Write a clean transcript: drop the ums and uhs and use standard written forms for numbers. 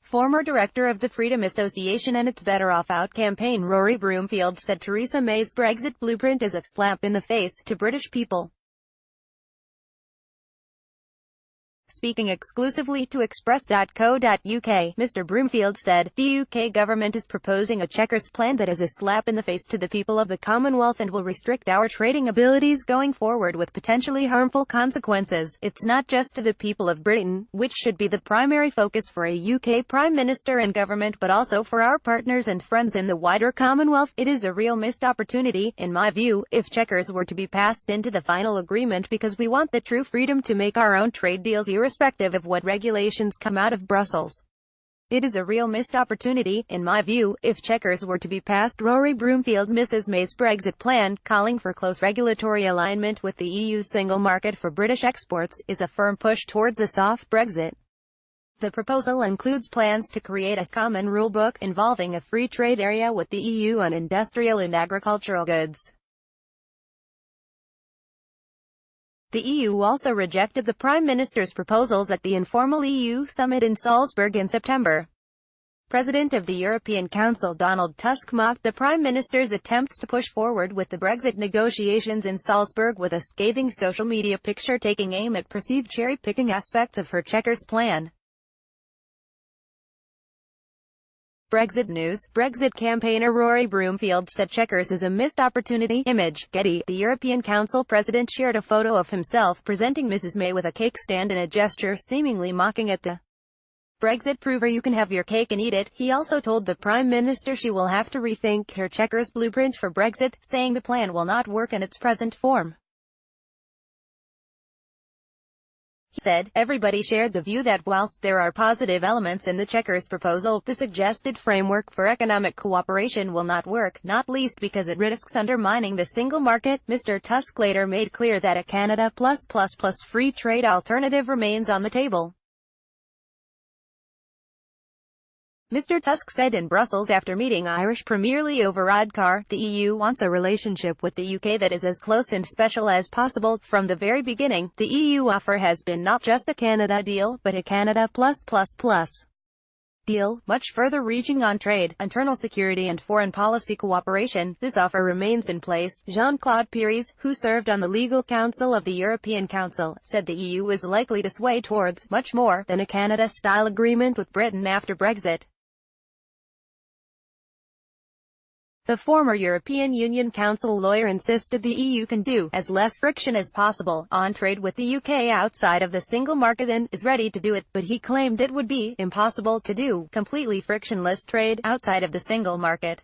Former director of the Freedom Association and its Better Off Out campaign Rory Broomfield said Theresa May's Brexit blueprint is a slap in the face to British people. Speaking exclusively to Express.co.uk, Mr. Broomfield said, "The UK government is proposing a Chequers plan that is a slap in the face to the people of the Commonwealth and will restrict our trading abilities going forward with potentially harmful consequences. It's not just to the people of Britain, which should be the primary focus for a UK Prime Minister and government, but also for our partners and friends in the wider Commonwealth. It is a real missed opportunity, in my view, if Chequers were to be passed into the final agreement, because we want the true freedom to make our own trade deals irrespective of what regulations come out of Brussels. It is a real missed opportunity, in my view, if Chequers were to be passed." Rory Broomfield Mrs May's Brexit plan, calling for close regulatory alignment with the EU's single market for British exports, is a firm push towards a soft Brexit. The proposal includes plans to create a common rulebook involving a free trade area with the EU on industrial and agricultural goods. The EU also rejected the Prime Minister's proposals at the informal EU summit in Salzburg in September. President of the European Council Donald Tusk mocked the Prime Minister's attempts to push forward with the Brexit negotiations in Salzburg with a scathing social media picture taking aim at perceived cherry-picking aspects of her Chequers plan. Brexit news. Brexit campaigner Rory Broomfield said Chequers is a missed opportunity. Image, Getty. The European Council president shared a photo of himself presenting Mrs May with a cake stand in a gesture seemingly mocking at the Brexit prover "you can have your cake and eat it." He also told the Prime Minister she will have to rethink her Chequers blueprint for Brexit, saying the plan will not work in its present form. He said, "Everybody shared the view that whilst there are positive elements in the Chequers proposal, the suggested framework for economic cooperation will not work, not least because it risks undermining the single market." Mr. Tusk later made clear that a Canada plus free trade alternative remains on the table. Mr. Tusk said in Brussels after meeting Irish Premier Leo Varadkar, "The EU wants a relationship with the UK that is as close and special as possible. From the very beginning, the EU offer has been not just a Canada deal, but a Canada plus deal, much further reaching on trade, internal security and foreign policy cooperation. This offer remains in place." Jean-Claude Pires, who served on the legal council of the European Council, said the EU is likely to sway towards much more than a Canada-style agreement with Britain after Brexit. The former European Union Council lawyer insisted the EU can do as less friction as possible on trade with the UK outside of the single market and is ready to do it, but he claimed it would be impossible to do completely frictionless trade outside of the single market.